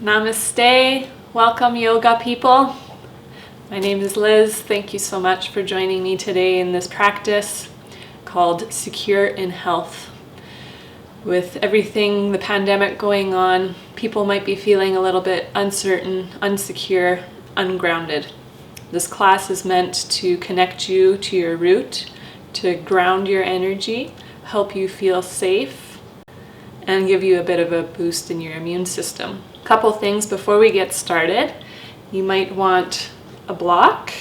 Namaste. Welcome, yoga people. My name is Liz. Thank you so much for joining me today in this practice called Secure in Health. With everything, the pandemic going on, people might be feeling a little bit uncertain, unsecure, ungrounded. This class is meant to connect you to your root, to ground your energy, help you feel safe, and give you a bit of a boost in your immune system. A couple things before we get started. You might want a block.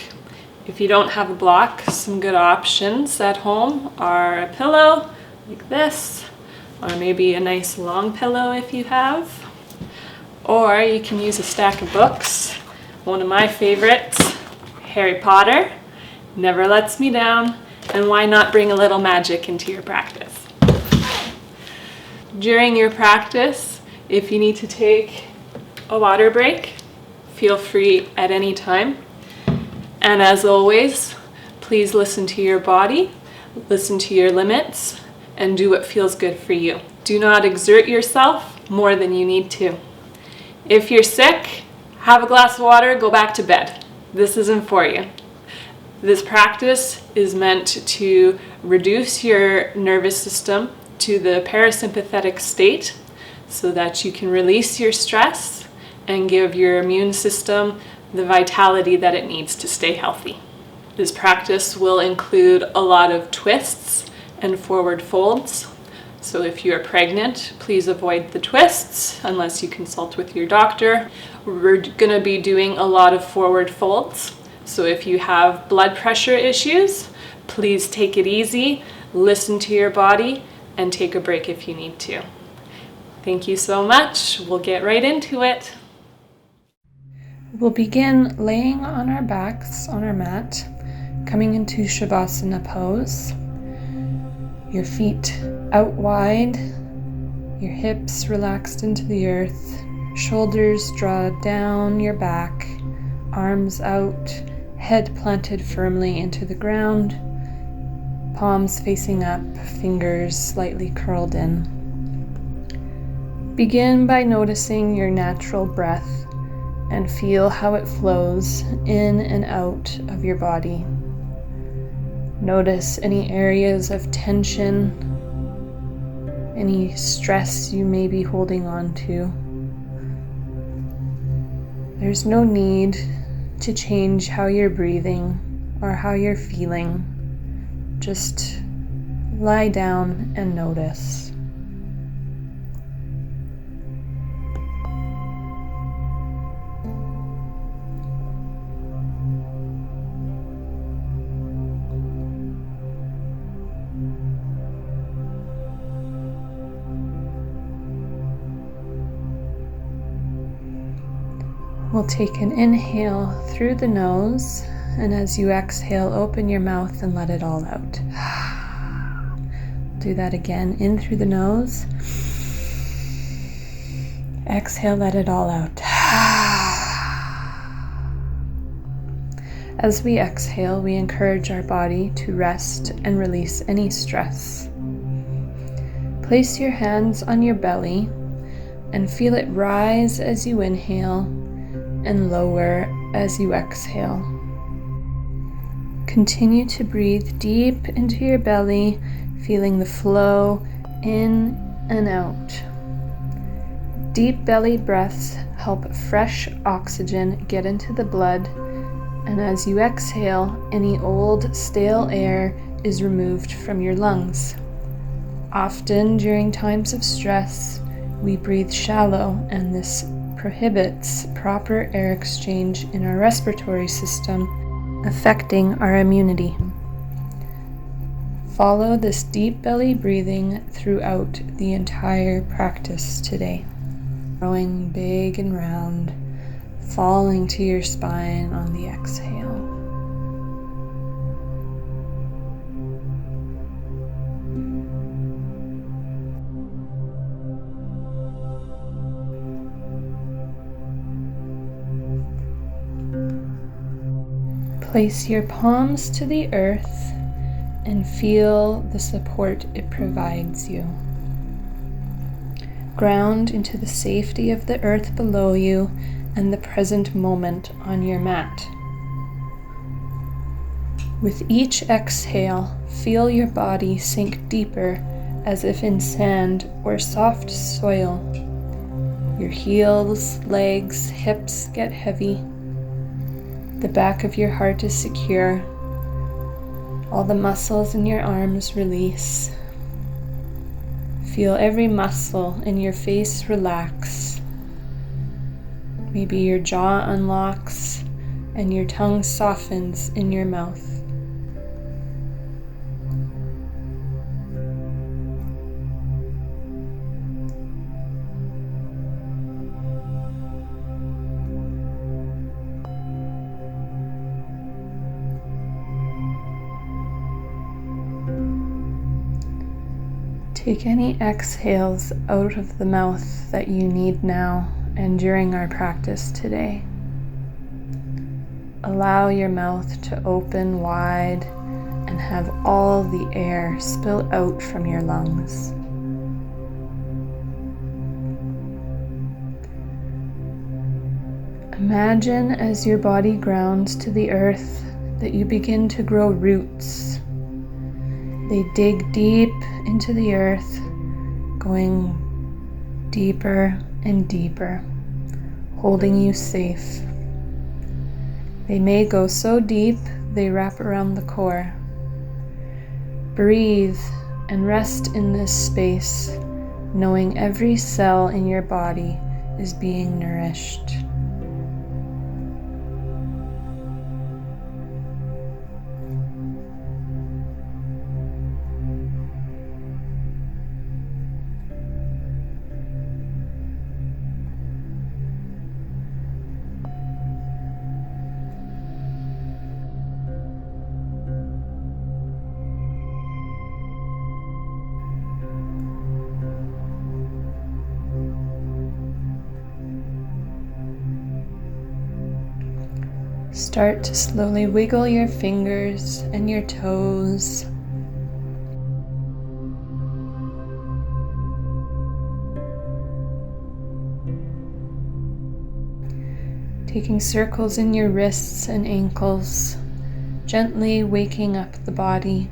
If you don't have a block, some good options at home are a pillow like this, or maybe a nice long pillow if you have. Or you can use a stack of books. One of my favorites, Harry Potter, never lets me down, and why not bring a little magic into your practice? During your practice, if you need to take a water break, feel free at any time. And as always, please listen to your body, listen to your limits, and do what feels good for you. Do not exert yourself more than you need to. If you're sick, have a glass of water, go back to bed. This isn't for you. This practice is meant to reduce your nervous system to the parasympathetic state so that you can release your stress and give your immune system the vitality that it needs to stay healthy. This practice will include a lot of twists and forward folds. So if you're pregnant, please avoid the twists unless you consult with your doctor. We're going to be doing a lot of forward folds. So if you have blood pressure issues, please take it easy, listen to your body, and take a break if you need to. Thank you so much. We'll get right into it. We'll begin laying on our backs on our mat, coming into Shavasana pose. Your feet out wide, your hips relaxed into the earth, shoulders draw down your back, arms out, head planted firmly into the ground, palms facing up, fingers slightly curled in. Begin by noticing your natural breath and feel how it flows in and out of your body. Notice any areas of tension, any stress you may be holding on to. There's no need to change how you're breathing or how you're feeling. Just lie down and notice. We'll take an inhale through the nose, and as you exhale, open your mouth and let it all out. Do that again, in through the nose. Exhale, let it all out. As we exhale, we encourage our body to rest and release any stress. Place your hands on your belly and feel it rise as you inhale and lower as you exhale. Continue to breathe deep into your belly, feeling the flow in and out. Deep belly breaths help fresh oxygen get into the blood, and as you exhale, any old, stale air is removed from your lungs. Often during times of stress, we breathe shallow, and this prohibits proper air exchange in our respiratory system, affecting our immunity. Follow this deep belly breathing throughout the entire practice today. Growing big and round, falling to your spine on the exhale. Place your palms to the earth and feel the support it provides you. Ground into the safety of the earth below you and the present moment on your mat. With each exhale, feel your body sink deeper as if in sand or soft soil. Your heels, legs, hips get heavy. The back of your heart is secure. All the muscles in your arms release. Feel every muscle in your face relax. Maybe your jaw unlocks and your tongue softens in your mouth. Take any exhales out of the mouth that you need now and during our practice today. Allow your mouth to open wide and have all the air spill out from your lungs. Imagine as your body grounds to the earth that you begin to grow roots. They dig deep into the earth, going deeper and deeper, holding you safe. They may go so deep they wrap around the core. Breathe and rest in this space, knowing every cell in your body is being nourished. Start to slowly wiggle your fingers and your toes. Taking circles in your wrists and ankles, gently waking up the body.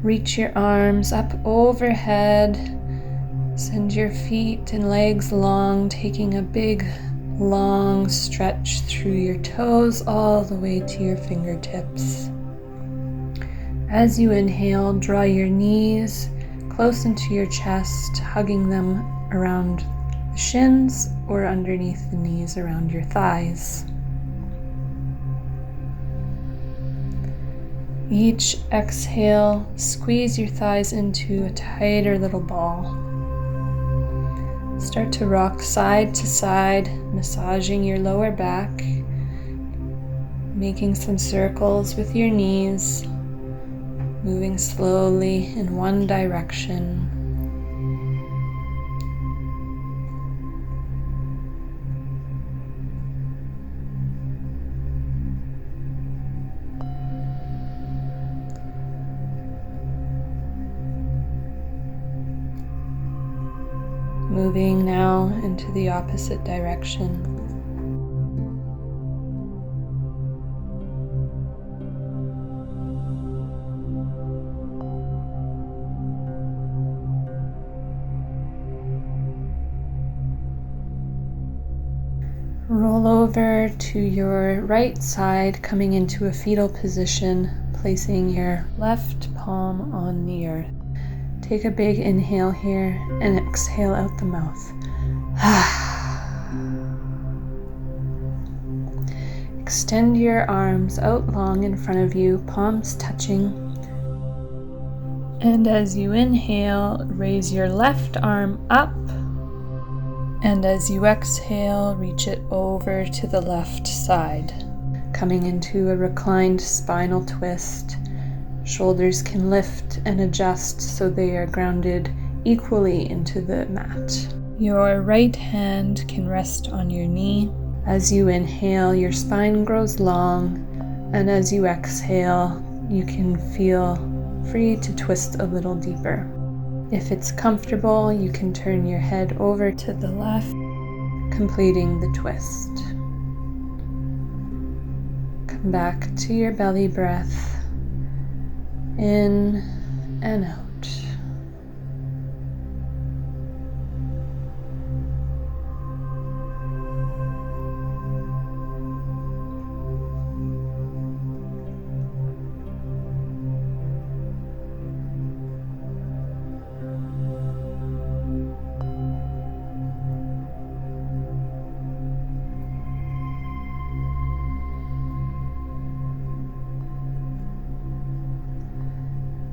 Reach your arms up overhead. Send your feet and legs long, taking a big long stretch through your toes all the way to your fingertips. As you inhale, draw your knees close into your chest, hugging them around the shins or underneath the knees around your thighs. Each exhale, squeeze your thighs into a tighter little ball. Start to rock side to side, massaging your lower back, making some circles with your knees, moving slowly in one direction. Moving now into the opposite direction. Roll over to your right side, coming into a fetal position, placing your left palm on the earth. Take a big inhale here and exhale out the mouth. Extend your arms out long in front of you, palms touching. And as you inhale, raise your left arm up. And as you exhale, reach it over to the left side, coming into a reclined spinal twist. Shoulders can lift and adjust so they are grounded equally into the mat. Your right hand can rest on your knee. As you inhale, your spine grows long, and as you exhale, you can feel free to twist a little deeper. If it's comfortable, you can turn your head over to the left, completing the twist. Come back to your belly breath, in and out.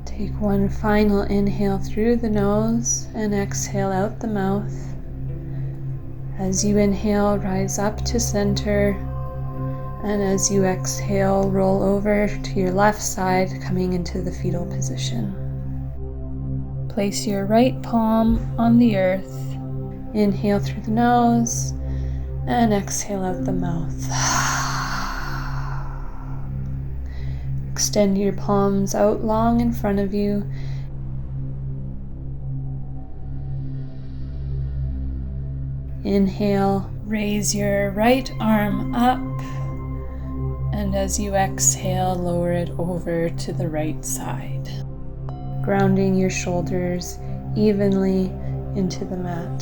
Take one final inhale through the nose and exhale out the mouth. As you inhale, rise up to center, and as you exhale, roll over to your left side, coming into the fetal position. Place your right palm on the earth. Inhale through the nose and exhale out the mouth. Extend your palms out long in front of you. Inhale, raise your right arm up, and as you exhale, lower it over to the right side, grounding your shoulders evenly into the mat.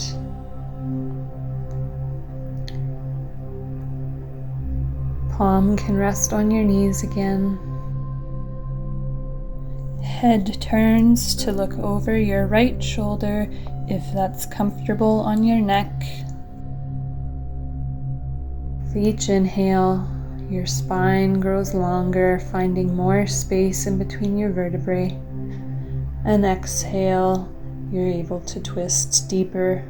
Palm can rest on your knees again. Head turns to look over your right shoulder if that's comfortable on your neck. With each inhale, your spine grows longer, finding more space in between your vertebrae. And exhale, you're able to twist deeper.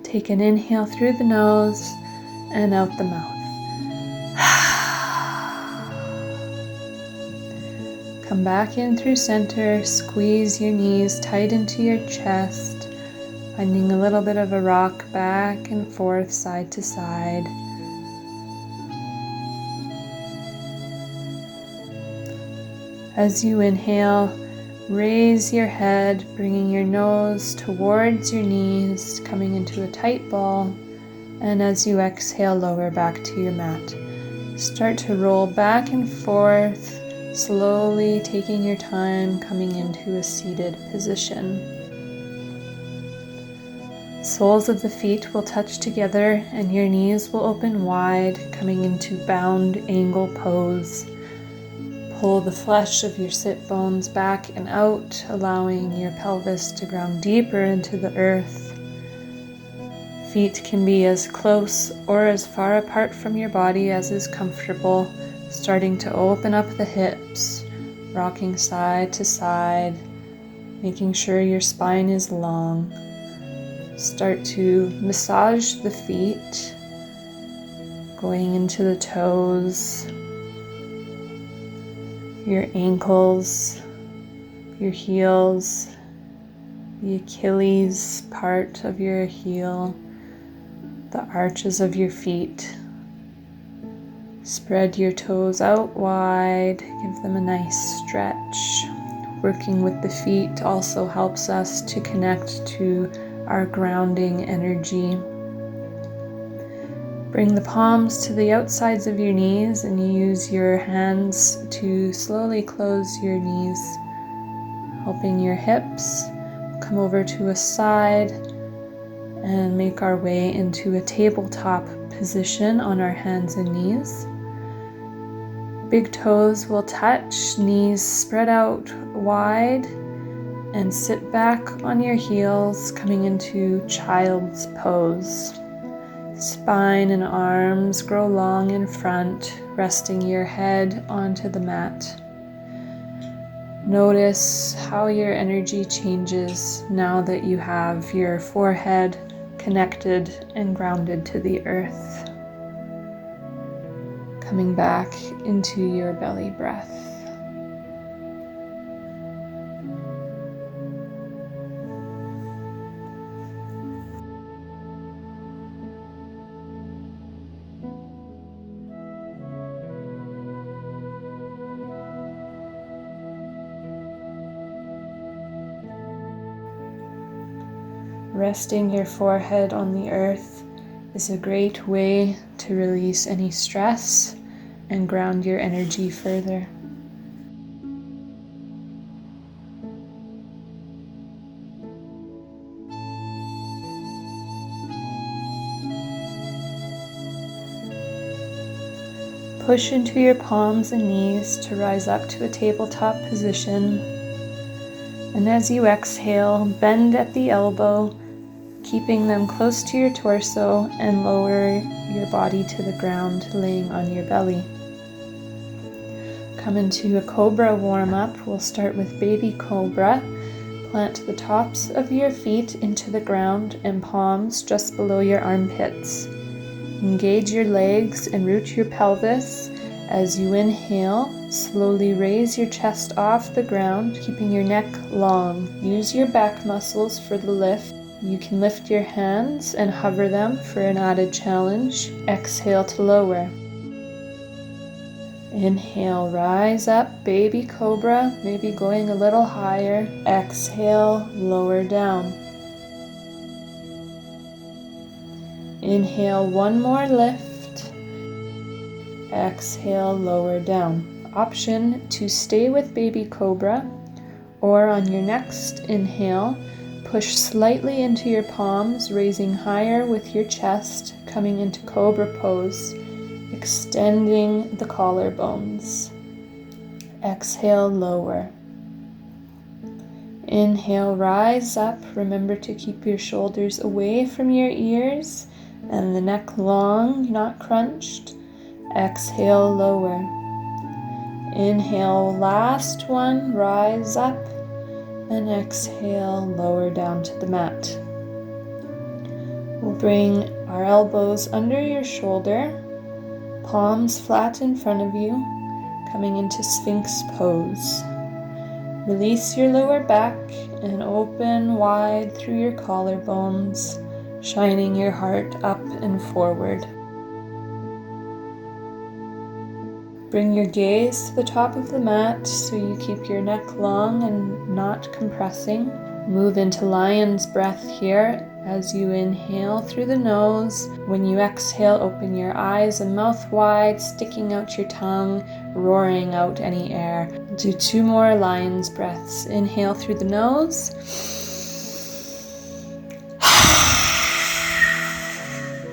Take an inhale through the nose and out the mouth. Come back in through center, squeeze your knees tight into your chest, finding a little bit of a rock back and forth, side to side. As you inhale, raise your head, bringing your nose towards your knees, coming into a tight ball. And as you exhale, lower back to your mat. Start to roll back and forth, slowly taking your time, coming into a seated position. Soles of the feet will touch together and your knees will open wide, coming into bound angle pose. Pull the flesh of your sit bones back and out, allowing your pelvis to ground deeper into the earth. Feet can be as close or as far apart from your body as is comfortable, starting to open up the hips, rocking side to side, making sure your spine is long. Start to massage the feet, going into the toes, your ankles, your heels, the Achilles part of your heel, the arches of your feet. Spread your toes out wide, give them a nice stretch. Working with the feet also helps us to connect to our grounding energy. Bring the palms to the outsides of your knees and use your hands to slowly close your knees, helping your hips come over to a side and make our way into a tabletop position on our hands and knees. Big toes will touch, knees spread out wide, and sit back on your heels, coming into child's pose. Spine and arms grow long in front, resting your head onto the mat. Notice how your energy changes now that you have your forehead connected and grounded to the earth. Coming back into your belly breath. Resting your forehead on the earth is a great way to release any stress and ground your energy further. Push into your palms and knees to rise up to a tabletop position. And as you exhale, bend at the elbow, keeping them close to your torso, and lower your body to the ground, laying on your belly. Come into a Cobra Warm-Up. We'll start with Baby Cobra. Plant the tops of your feet into the ground and palms just below your armpits. Engage your legs and root your pelvis. As you inhale, slowly raise your chest off the ground, keeping your neck long. Use your back muscles for the lift. You can lift your hands and hover them for an added challenge. Exhale to lower. Inhale, rise up, Baby Cobra, maybe going a little higher. Exhale, lower down. Inhale, one more lift. Exhale, lower down. Option to stay with Baby Cobra, or on your next inhale, push slightly into your palms, raising higher with your chest, coming into Cobra Pose, extending the collarbones. Exhale, lower. Inhale, rise up. Remember to keep your shoulders away from your ears and the neck long, not crunched. Exhale, lower. Inhale, last one, rise up. And exhale, lower down to the mat. We'll bring our elbows under your shoulder, palms flat in front of you, coming into Sphinx Pose. Release your lower back and open wide through your collarbones, shining your heart up and forward. Bring your gaze to the top of the mat so you keep your neck long and not compressing. Move into lion's breath here as you inhale through the nose. When you exhale, open your eyes and mouth wide, sticking out your tongue, roaring out any air. Do 2 more lion's breaths. Inhale through the nose.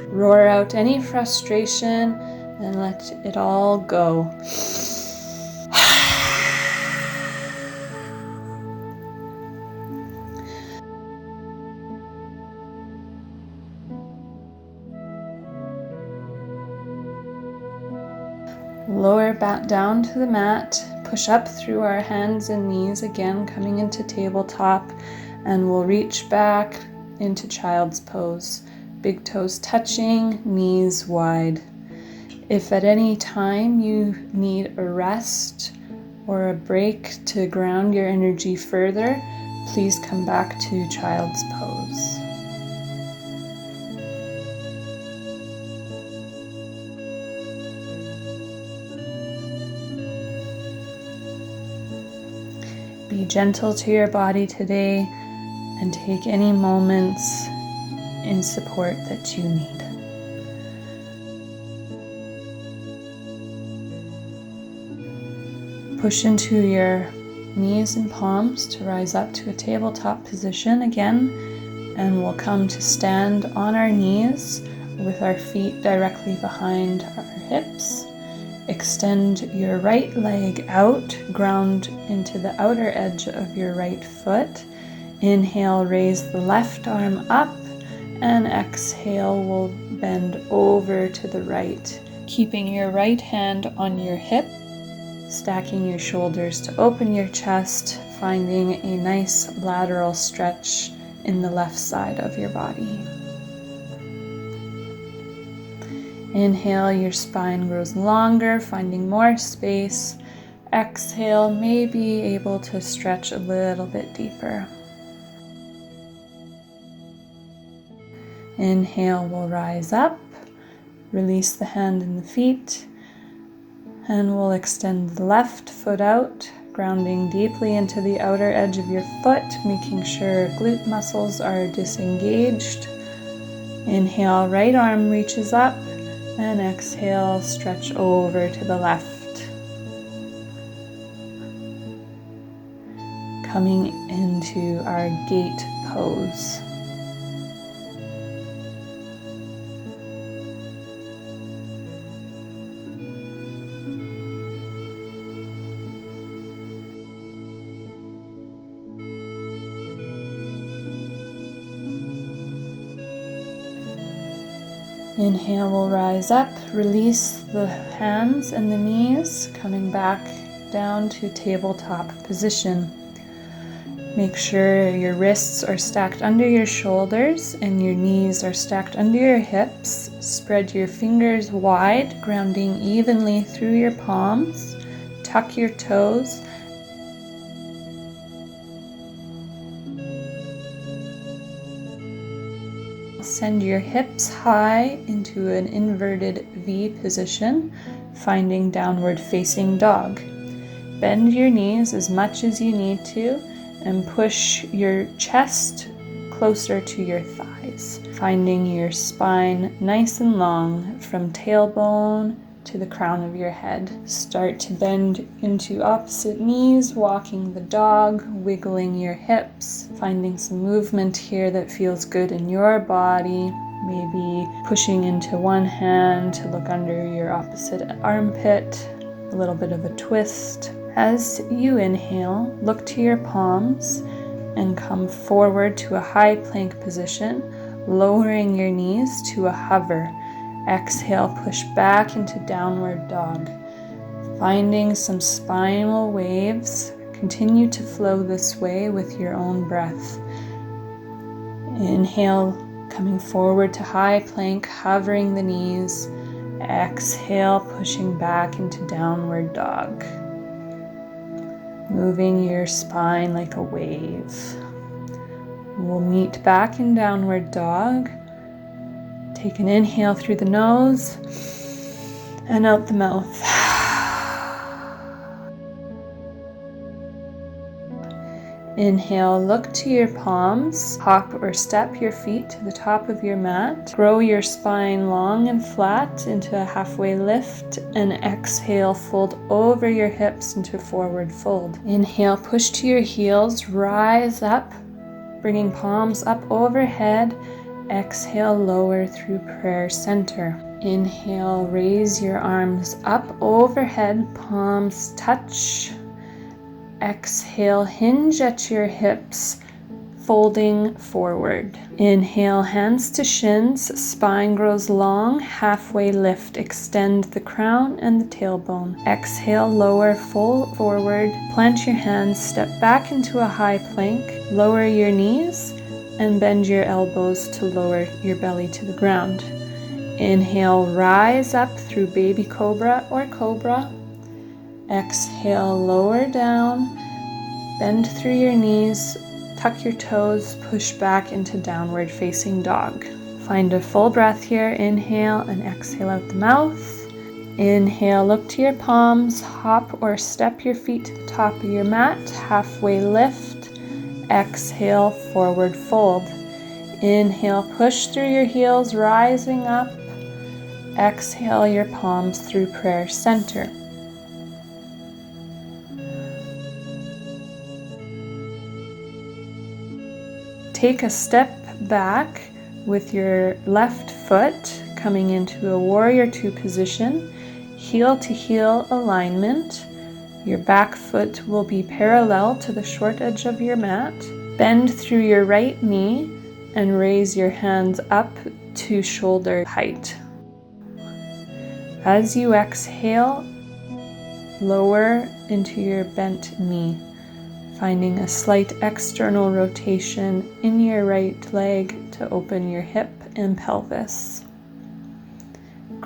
Roar out any frustration and let it all go. Lower back down to the mat. Push up through our hands and knees again, coming into tabletop, and we'll reach back into child's pose. Big toes touching, knees wide. If at any time you need a rest or a break to ground your energy further, please come back to child's pose. Be gentle to your body today and take any moments in support that you need. Push into your knees and palms to rise up to a tabletop position again, and we'll come to stand on our knees with our feet directly behind our hips. Extend your right leg out, ground into the outer edge of your right foot. Inhale, raise the left arm up, and exhale, we'll bend over to the right, keeping your right hand on your hip. Stacking your shoulders to open your chest, finding a nice lateral stretch in the left side of your body. Inhale, your spine grows longer, finding more space. Exhale, may be able to stretch a little bit deeper. Inhale, we'll rise up, release the hand and the feet, and we'll extend the left foot out, grounding deeply into the outer edge of your foot, making sure glute muscles are disengaged. Inhale, right arm reaches up, and exhale, stretch over to the left. Coming into our gate pose. Inhale, we'll rise up, release the hands and the knees, coming back down to tabletop position. Make sure your wrists are stacked under your shoulders and your knees are stacked under your hips. Spread your fingers wide, grounding evenly through your palms. Tuck your toes. Send your hips high into an inverted V position, finding downward facing dog. Bend your knees as much as you need to and push your chest closer to your thighs, finding your spine nice and long from tailbone to the crown of your head. Start to bend into opposite knees, walking the dog, wiggling your hips, finding some movement here that feels good in your body. Maybe pushing into one hand to look under your opposite armpit, a little bit of a twist. As you inhale, look to your palms and come forward to a high plank position, lowering your knees to a hover. Exhale, push back into downward dog. Finding some spinal waves. Continue to flow this way with your own breath. Inhale, coming forward to high plank, hovering the knees. Exhale, pushing back into downward dog. Moving your spine like a wave. We'll meet back in downward dog. Take an inhale through the nose and out the mouth. Inhale, look to your palms. Hop or step your feet to the top of your mat. Grow your spine long and flat into a halfway lift, and exhale, fold over your hips into forward fold. Inhale, push to your heels, rise up, bringing palms up overhead. Exhale, lower through prayer center. Inhale, raise your arms up overhead, palms touch. Exhale, hinge at your hips, folding forward. Inhale, hands to shins, spine grows long, halfway lift, extend the crown and the tailbone. Exhale, lower, fold forward, plant your hands, step back into a high plank, lower your knees, and bend your elbows to lower your belly to the ground. Inhale, rise up through baby cobra or cobra. Exhale, lower down, bend through your knees, tuck your toes, push back into downward facing dog. Find a full breath here. Inhale and exhale out the mouth. Inhale, look to your palms, hop or step your feet to the top of your mat, halfway lift. Exhale, forward fold. Inhale, push through your heels, rising up. Exhale your palms through prayer center. Take a step back with your left foot coming into a warrior two position, heel to heel alignment. Your back foot will be parallel to the short edge of your mat. Bend through your right knee and raise your hands up to shoulder height. As you exhale, lower into your bent knee, finding a slight external rotation in your right leg to open your hip and pelvis.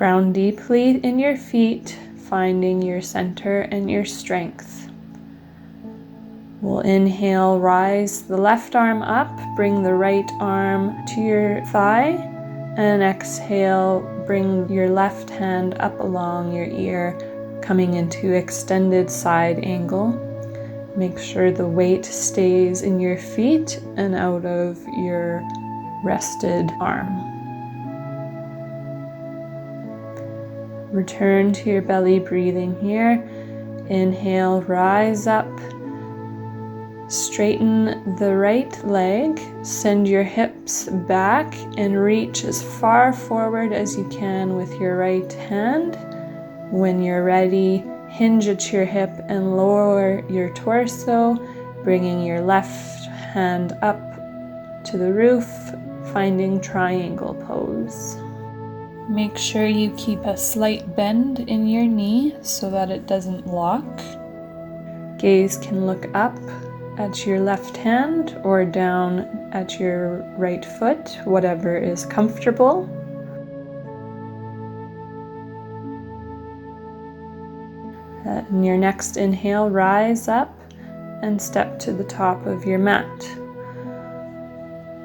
Ground deeply in your feet, finding your center and your strength. We'll inhale, rise the left arm up, bring the right arm to your thigh, and exhale, bring your left hand up along your ear, coming into extended side angle. Make sure the weight stays in your feet and out of your rested arm. Return to your belly breathing here. Inhale, rise up. Straighten the right leg. Send your hips back and reach as far forward as you can with your right hand. When you're ready, hinge at your hip and lower your torso, bringing your left hand up to the roof, finding triangle pose. Make sure you keep a slight bend in your knee so that it doesn't lock. Gaze can look up at your left hand or down at your right foot, whatever is comfortable. In your next inhale, rise up and step to the top of your mat.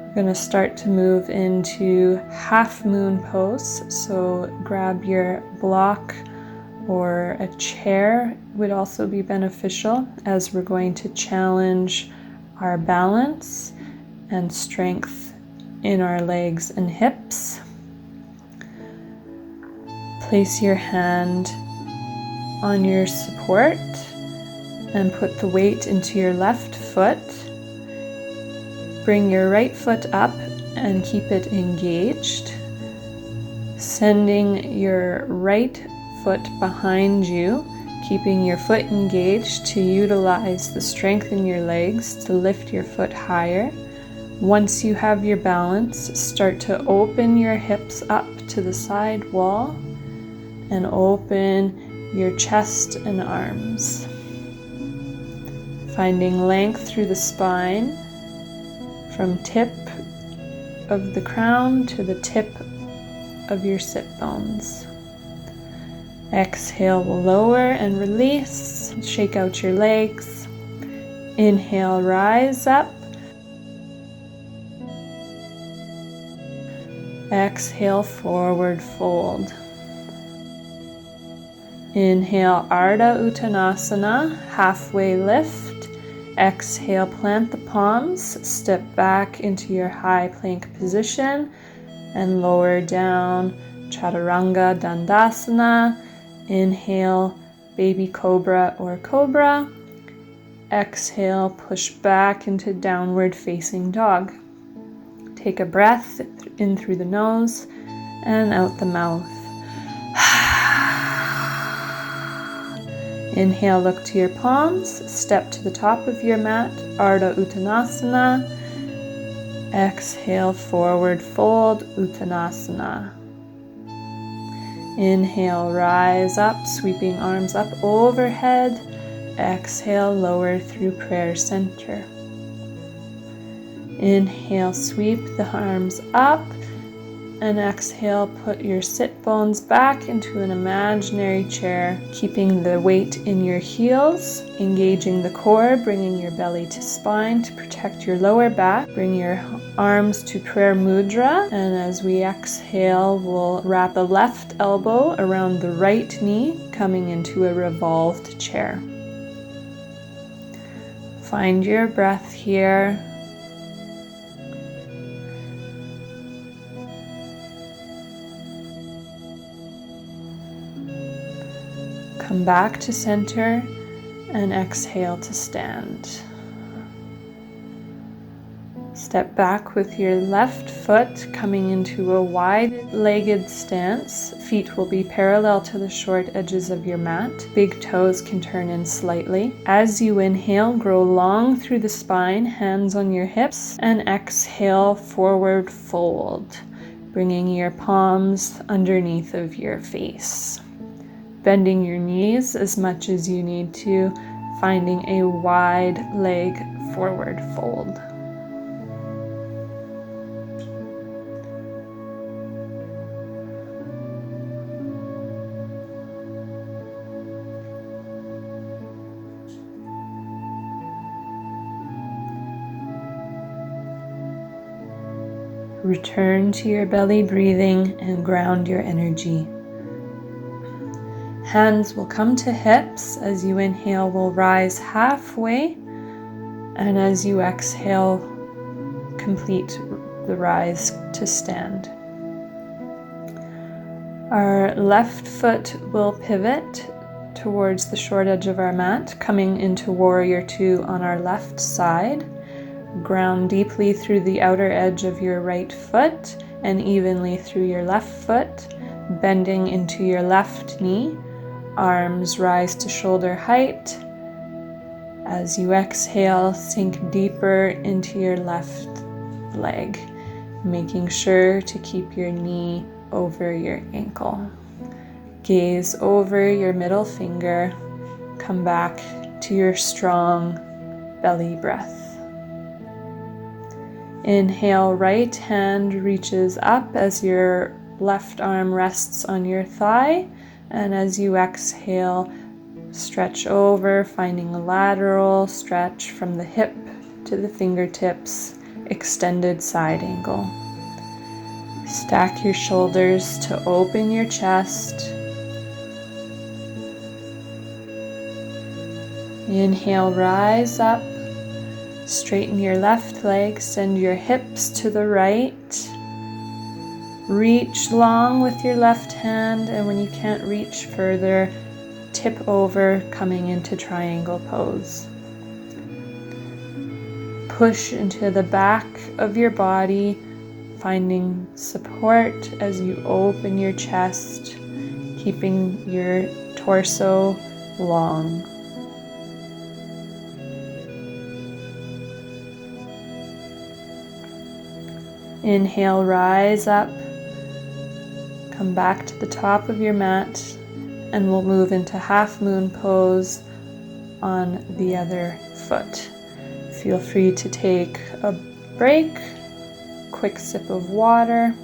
We're going to start to move into half moon pose. So grab your block or a chair would also be beneficial, as we're going to challenge our balance and strength in our legs and hips. Place your hand on your support and put the weight into your left foot. Bring your right foot up and keep it engaged. Sending your right foot behind you, keeping your foot engaged to utilize the strength in your legs to lift your foot higher. Once you have your balance, start to open your hips up to the side wall and open your chest and arms. Finding length through the spine from tip of the crown to the tip of your sit bones. Exhale, we'll lower and release. Shake out your legs. Inhale, rise up. Exhale, forward fold. Inhale, Ardha Uttanasana, halfway lift. Exhale, plant the palms, step back into your high plank position and lower down, Chaturanga Dandasana. Inhale, baby cobra or cobra. Exhale, push back into downward facing dog. Take a breath in through the nose and out the mouth. Inhale, look to your palms, step to the top of your mat, Ardha Uttanasana. Exhale, forward fold, Uttanasana. Inhale, rise up, sweeping arms up overhead. Exhale, lower through prayer center. Inhale, sweep the arms up. And exhale, put your sit bones back into an imaginary chair, keeping the weight in your heels, engaging the core, bringing your belly to spine to protect your lower back. Bring your arms to prayer mudra, and as we exhale, we'll wrap the left elbow around the right knee, coming into a revolved chair. Find your breath here. Come back to center and exhale to stand. Step back with your left foot coming into a wide-legged stance. Feet will be parallel to the short edges of your mat. Big toes can turn in slightly. As you inhale, grow long through the spine, hands on your hips, and exhale, forward fold, bringing your palms underneath of your face. Bending your knees as much as you need to, finding a wide leg forward fold. Return to your belly breathing and ground your energy. Hands will come to hips. As you inhale, we'll rise halfway. And as you exhale, complete the rise to stand. Our left foot will pivot towards the short edge of our mat, coming into Warrior Two on our left side. Ground deeply through the outer edge of your right foot and evenly through your left foot, bending into your left knee. Arms rise to shoulder height. As you exhale, sink deeper into your left leg, making sure to keep your knee over your ankle. Gaze over your middle finger. Come back to your strong belly breath. Inhale, right hand reaches up as your left arm rests on your thigh. And as you exhale, stretch over, finding a lateral stretch from the hip to the fingertips, extended side angle. Stack your shoulders to open your chest. Inhale, rise up. Straighten your left leg, send your hips to the right. Reach long with your left hand, and when you can't reach further, tip over, coming into triangle pose. Push into the back of your body, finding support as you open your chest, keeping your torso long. Inhale, rise up. Come back to the top of your mat, and we'll move into half moon pose on the other foot. Feel free to take a break, quick sip of water.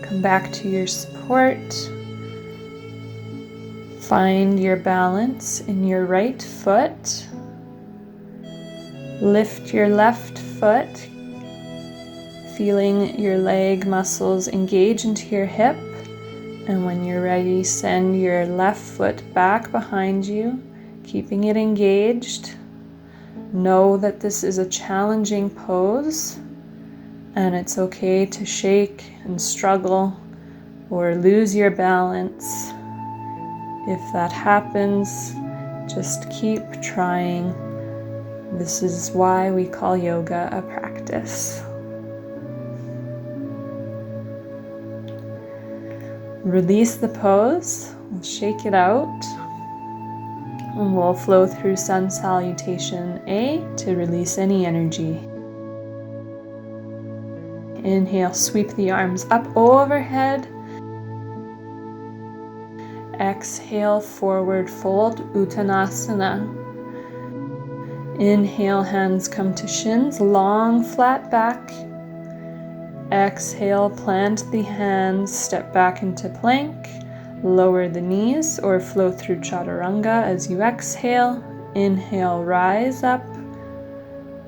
Come back to your support. Find your balance in your right foot. Lift your left foot, feeling your leg muscles engage into your hip. And when you're ready, send your left foot back behind you, keeping it engaged. Know that this is a challenging pose, and it's okay to shake and struggle or lose your balance. If that happens, just keep trying. This is why we call yoga a practice. Release the pose, we'll shake it out, and we'll flow through Sun Salutation A to release any energy. Inhale, sweep the arms up overhead. Exhale, forward fold, Uttanasana. Inhale, hands come to shins, long flat back. Exhale, plant the hands, step back into plank, lower the knees or flow through chaturanga as you exhale. Inhale, rise up.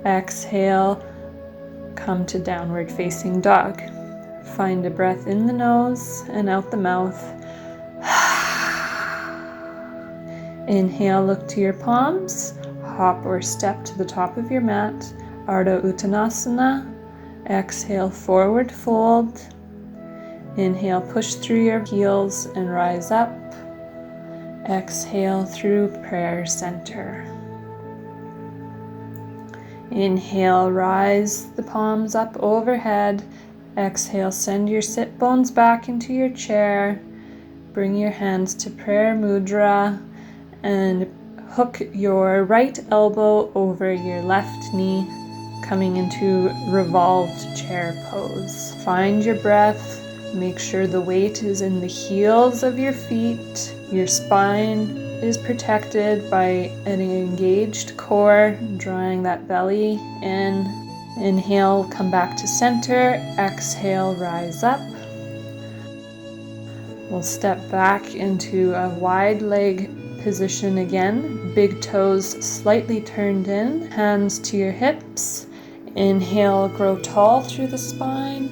Exhale, come to downward facing dog. Find a breath in the nose and out the mouth. Inhale, look to your palms, hop or step to the top of your mat, Ardha Uttanasana. Exhale, forward fold. Inhale, push through your heels and rise up. Exhale through prayer center. Inhale, rise the palms up overhead. Exhale, send your sit bones back into your chair. Bring your hands to prayer mudra and hook your right elbow over your left knee, coming into revolved chair pose. Find your breath. Make sure the weight is in the heels of your feet. Your spine is protected by an engaged core, drawing that belly in. Inhale, come back to center. Exhale, rise up. We'll step back into a wide leg position again. Big toes slightly turned in, hands to your hips. Inhale, grow tall through the spine.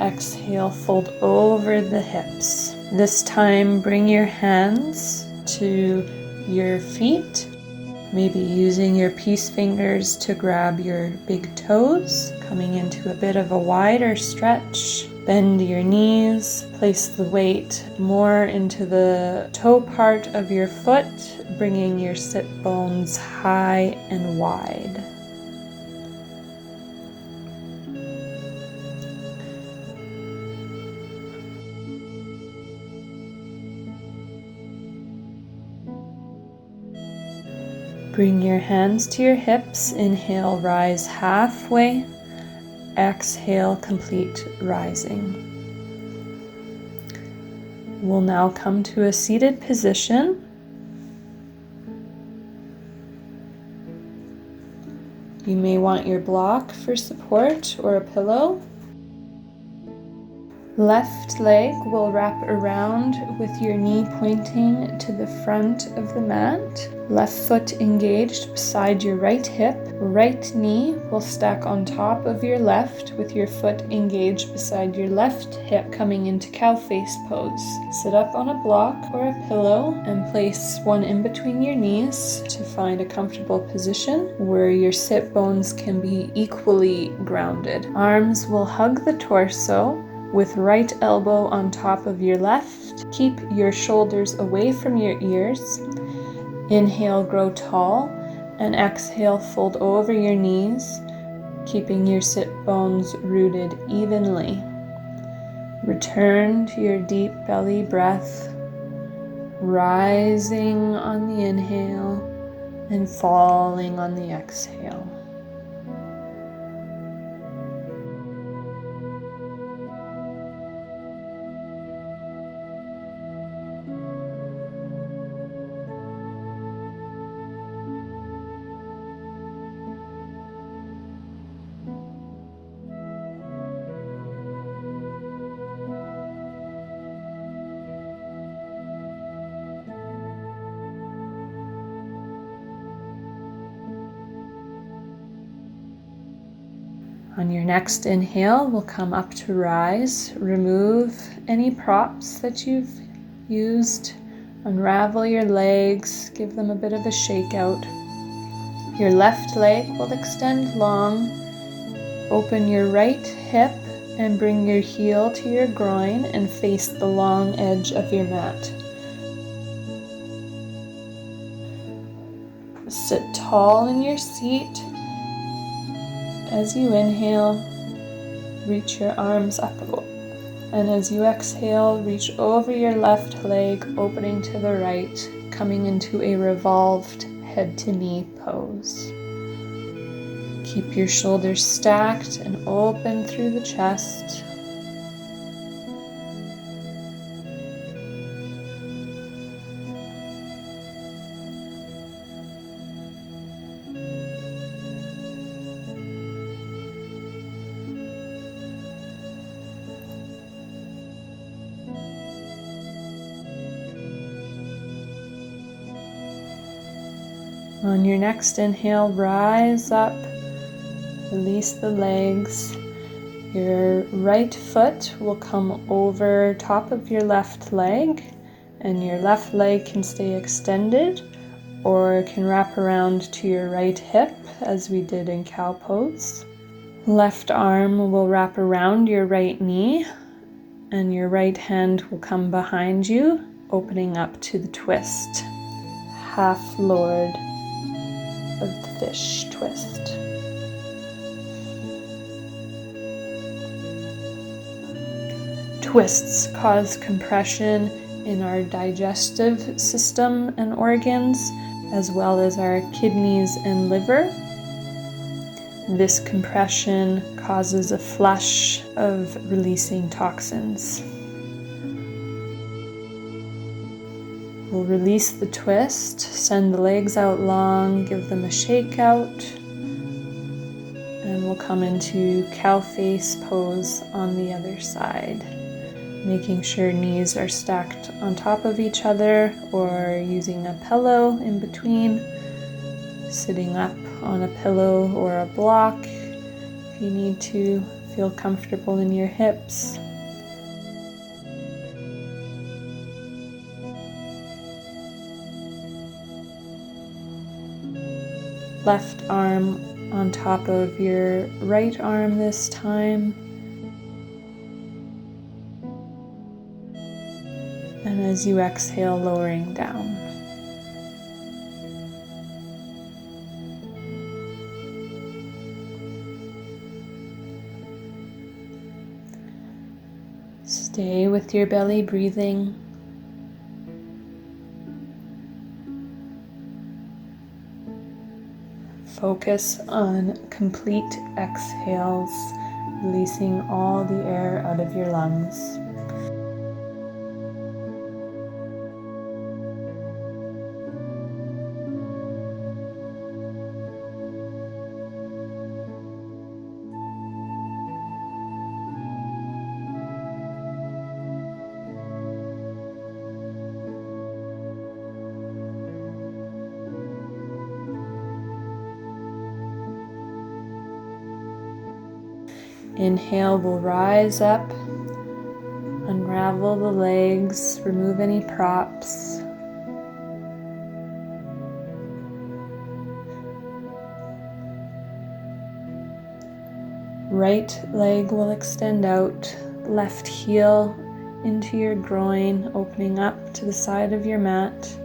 Exhale, fold over the hips. This time, bring your hands to your feet, maybe using your peace fingers to grab your big toes, coming into a bit of a wider stretch. Bend your knees, place the weight more into the toe part of your foot, bringing your sit bones high and wide. Bring your hands to your hips. Inhale, rise halfway. Exhale, complete rising. We'll now come to a seated position. You may want your block for support or a pillow. Left leg will wrap around with your knee pointing to the front of the mat. Left foot engaged beside your right hip. Right knee will stack on top of your left with your foot engaged beside your left hip, coming into cow face pose. Sit up on a block or a pillow and place one in between your knees to find a comfortable position where your sit bones can be equally grounded. Arms will hug the torso, with right elbow on top of your left. Keep your shoulders away from your ears. Inhale, grow tall, and exhale, fold over your knees, keeping your sit bones rooted evenly. Return to your deep belly breath, rising on the inhale and falling on the exhale. On your next inhale, we'll come up to rise. Remove any props that you've used. Unravel your legs, give them a bit of a shake out. Your left leg will extend long. Open your right hip and bring your heel to your groin and face the long edge of your mat. Sit tall in your seat. As you inhale, reach your arms up. And as you exhale, reach over your left leg, opening to the right, coming into a revolved head to knee pose. Keep your shoulders stacked and open through the chest. On your next inhale, rise up, release the legs. Your right foot will come over top of your left leg, and your left leg can stay extended or can wrap around to your right hip as we did in cow pose. Left arm will wrap around your right knee, and your right hand will come behind you, opening up to the twist. Half lowered of the fish twist. Twists cause compression in our digestive system and organs, as well as our kidneys and liver. This compression causes a flush of releasing toxins. We'll release the twist, send the legs out long, give them a shake out, and we'll come into cow face pose on the other side, making sure knees are stacked on top of each other or using a pillow in between, sitting up on a pillow or a block. you need to feel comfortable in your hips. Left arm on top of your right arm this time. And as you exhale, lowering down. Stay with your belly breathing. Focus on complete exhales, releasing all the air out of your lungs. Inhale, we'll rise up, unravel the legs, remove any props. Right leg will extend out, left heel into your groin, opening up to the side of your mat.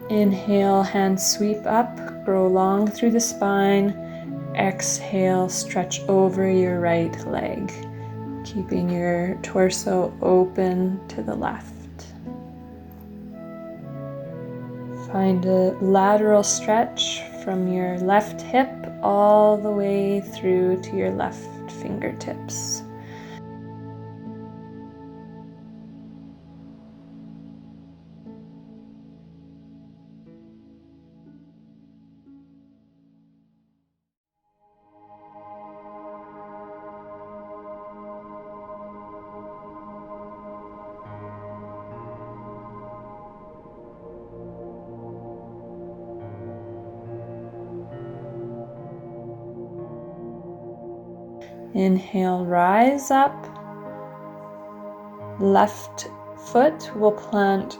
Inhale, hands sweep up, grow long through the spine. Exhale, stretch over your right leg, keeping your torso open to the left. Find a lateral stretch from your left hip all the way through to your left fingertips. Inhale, rise up. Left foot will plant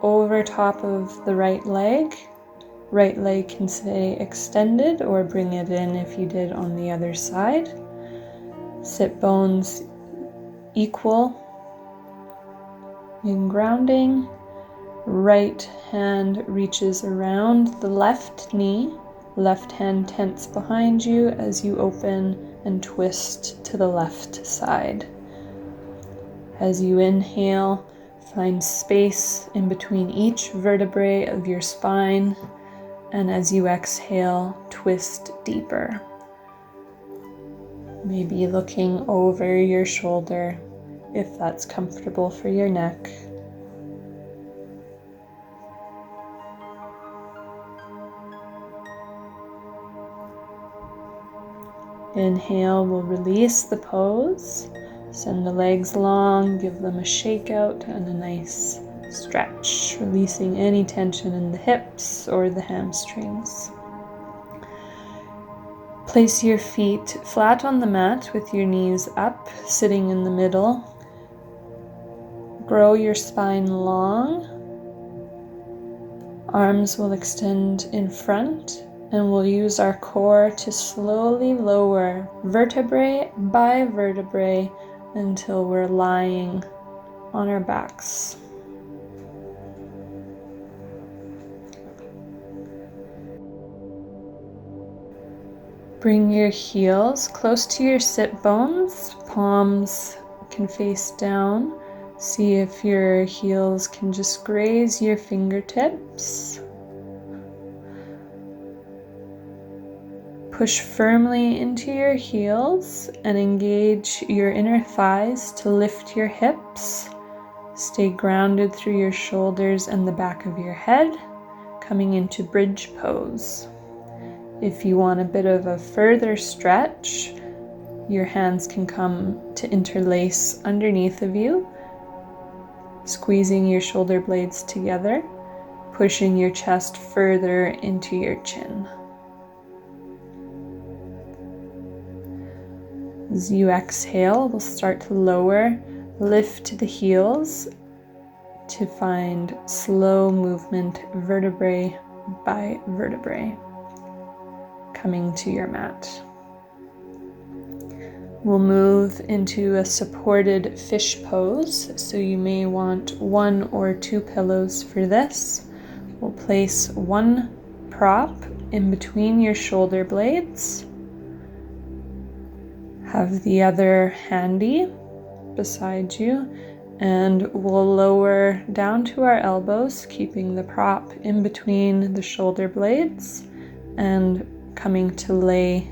over top of the right leg. Right leg can stay extended or bring it in if you did on the other side. Sit bones equal in grounding. Right hand reaches around the left knee. Left hand tense behind you as you open and twist to the left side. As you inhale, find space in between each vertebrae of your spine, and as you exhale, twist deeper. Maybe looking over your shoulder if that's comfortable for your neck. Inhale, we'll release the pose. Send the legs long, give them a shake out and a nice stretch, releasing any tension in the hips or the hamstrings. Place your feet flat on the mat with your knees up, sitting in the middle. Grow your spine long. Arms will extend in front, and we'll use our core to slowly lower vertebrae by vertebrae until we're lying on our backs. Bring your heels close to your sit bones. Palms can face down. See if your heels can just graze your fingertips. Push firmly into your heels and engage your inner thighs to lift your hips. Stay grounded through your shoulders and the back of your head, coming into bridge pose. If you want a bit of a further stretch, your hands can come to interlace underneath of you, squeezing your shoulder blades together, pushing your chest further into your chin. As you exhale, we'll start to lower, lift the heels to find slow movement vertebrae by vertebrae coming to your mat. We'll move into a supported fish pose, so you may want 1 or 2 pillows for this. We'll place one prop in between your shoulder blades. Have the other handy beside you, and we'll lower down to our elbows, keeping the prop in between the shoulder blades and coming to lay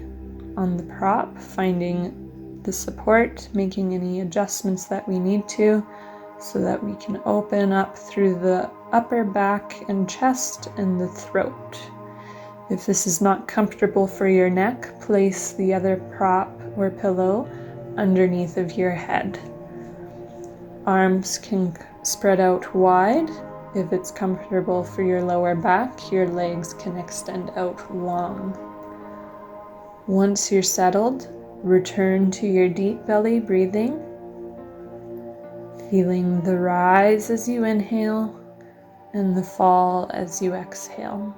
on the prop, finding the support, making any adjustments that we need to so that we can open up through the upper back and chest and the throat. If this is not comfortable for your neck, place the other prop or pillow underneath of your head. Arms can spread out wide. If it's comfortable for your lower back, your legs can extend out long. Once you're settled, return to your deep belly breathing, feeling the rise as you inhale and the fall as you exhale.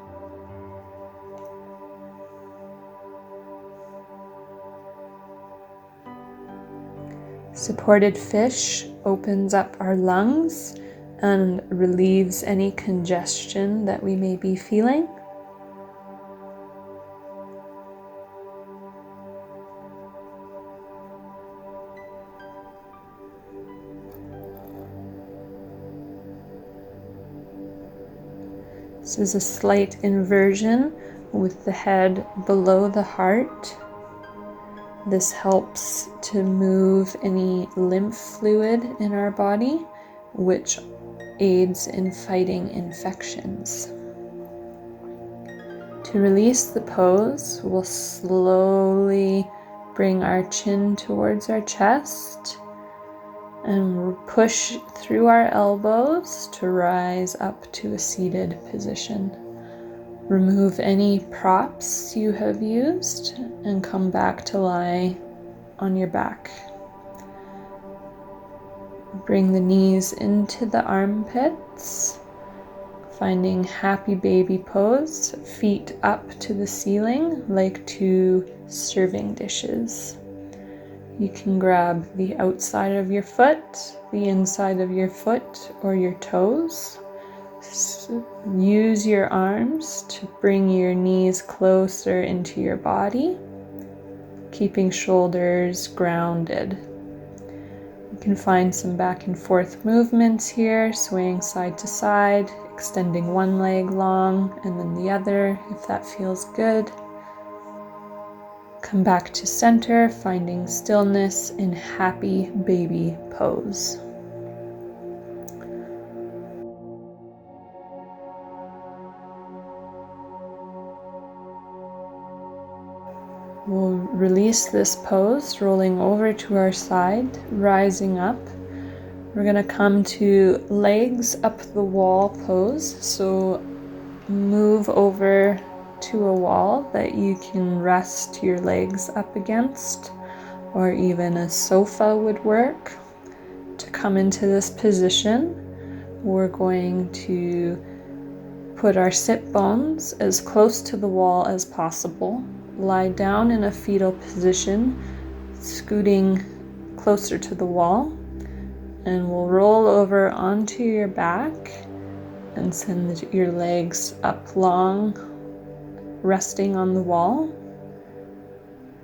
Supported fish opens up our lungs and relieves any congestion that we may be feeling. This is a slight inversion with the head below the heart. This helps to move any lymph fluid in our body, which aids in fighting infections. To release the pose, we'll slowly bring our chin towards our chest and we'll push through our elbows to rise up to a seated position. Remove any props you have used and come back to lie on your back. Bring the knees into the armpits, finding happy baby pose, feet up to the ceiling like 2 serving dishes. You can grab the outside of your foot, the inside of your foot, or your toes. Use your arms to bring your knees closer into your body, keeping shoulders grounded. You can find some back and forth movements here, swaying side to side, extending one leg long and then the other if that feels good. Come back to center, finding stillness in happy baby pose. We'll release this pose, rolling over to our side, rising up. We're going to come to legs up the wall pose. So move over to a wall that you can rest your legs up against, or even a sofa would work. To come into this position, we're going to put our sit bones as close to the wall as possible. Lie down in a fetal position, scooting closer to the wall, and we'll roll over onto your back and send your legs up long, resting on the wall.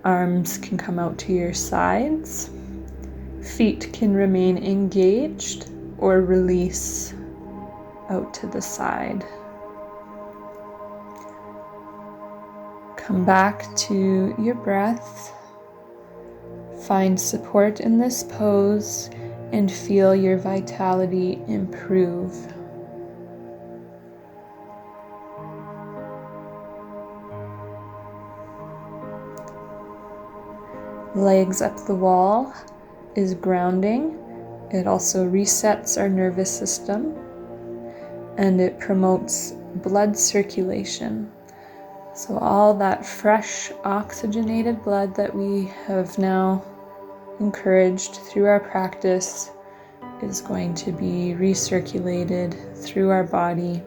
Arms can come out to your sides. Feet can remain engaged or release out to the side. Come back to your breath. Find support in this pose and feel your vitality improve. Legs up the wall is grounding. It also resets our nervous system and it promotes blood circulation. So all that fresh oxygenated blood that we have now encouraged through our practice is going to be recirculated through our body,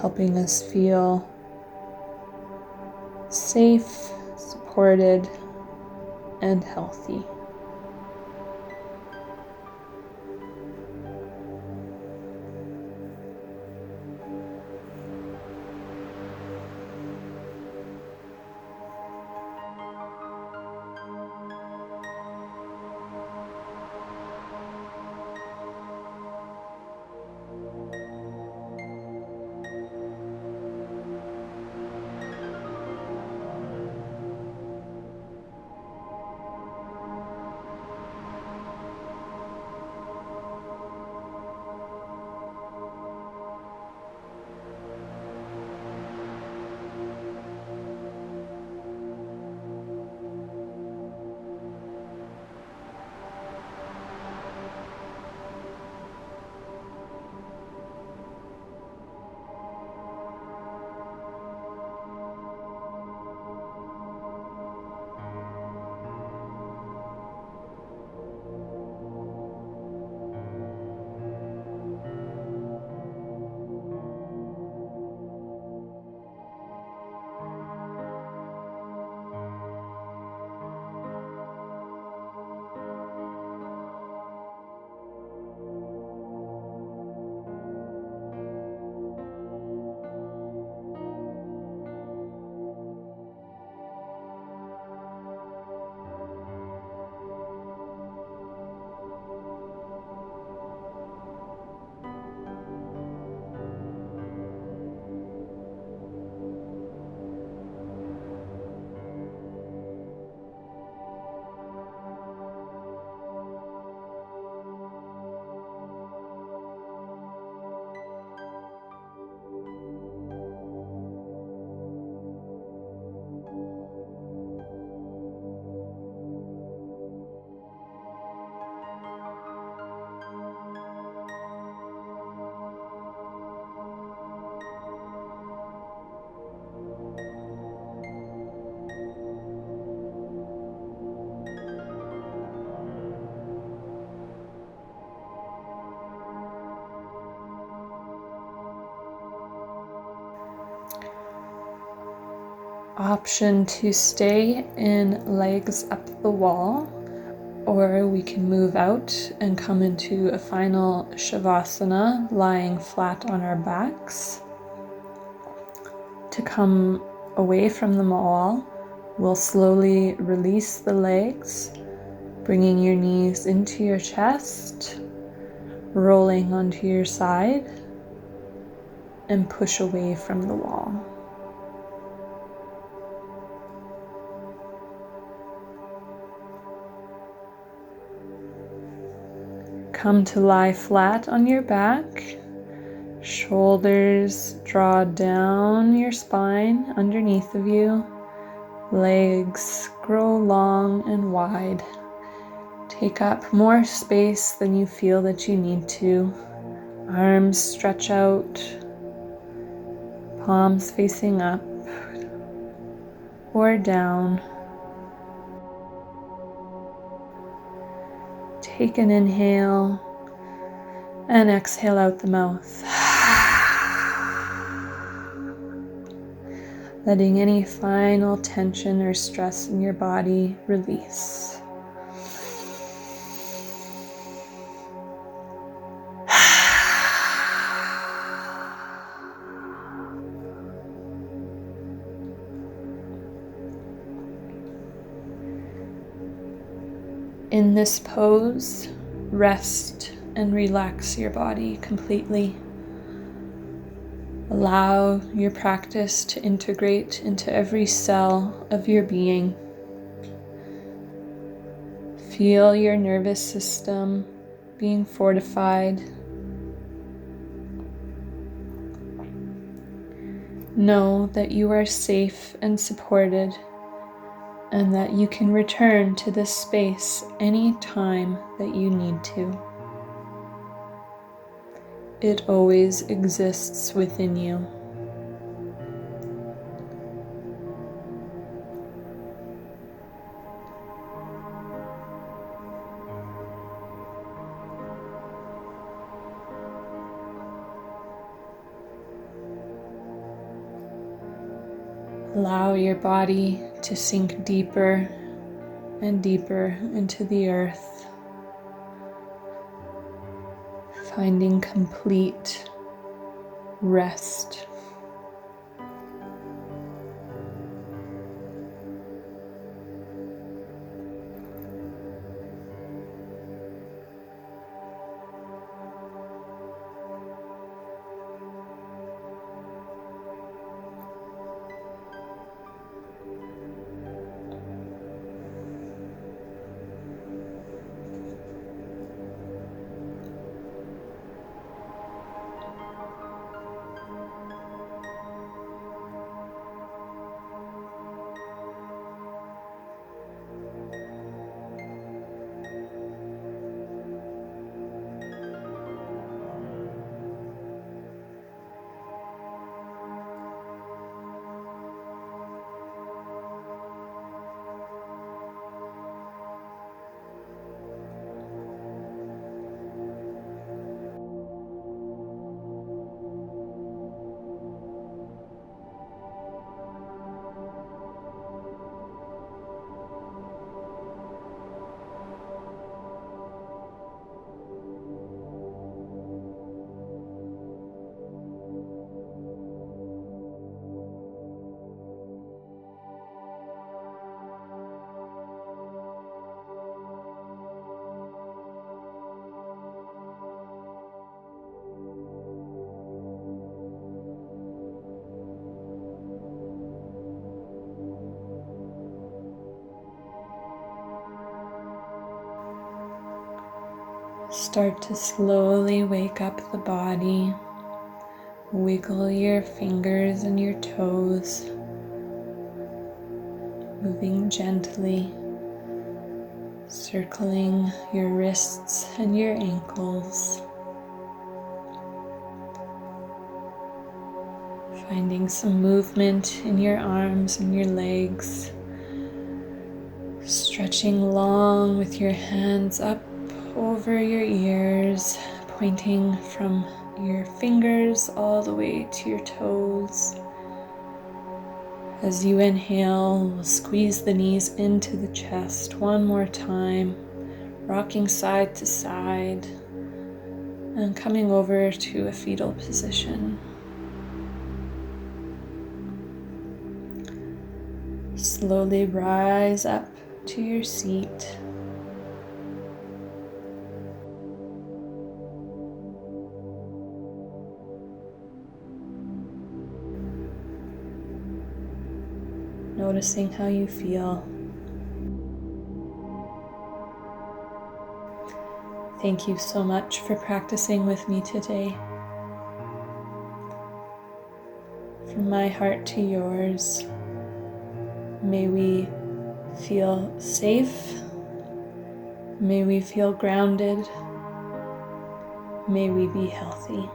helping us feel safe, supported, and healthy. Option to stay in legs up the wall, or we can move out and come into a final Shavasana, lying flat on our backs. To come away from the wall, we'll slowly release the legs, bringing your knees into your chest, rolling onto your side, and push away from the wall. Come to lie flat on your back. Shoulders draw down your spine underneath of you. Legs grow long and wide. Take up more space than you feel that you need to. Arms stretch out. Palms facing up or down. Take an inhale and exhale out the mouth. Letting any final tension or stress in your body release. In this pose, rest and relax your body completely. Allow your practice to integrate into every cell of your being. Feel your nervous system being fortified. Know that you are safe and supported, and that you can return to this space any time that you need to. It always exists within you. Allow your body to sink deeper and deeper into the earth, finding complete rest. Start to slowly wake up the body. Wiggle your fingers and your toes, moving gently, circling your wrists and your ankles. Finding some movement in your arms and your legs. Stretching long with your hands up over your ears, pointing from your fingers all the way to your toes. As you inhale, we'll squeeze the knees into the chest one more time, rocking side to side and coming over to a fetal position. Slowly rise up to your seat. Noticing how you feel. Thank you so much for practicing with me today. From my heart to yours, may we feel safe, may we feel grounded, may we be healthy.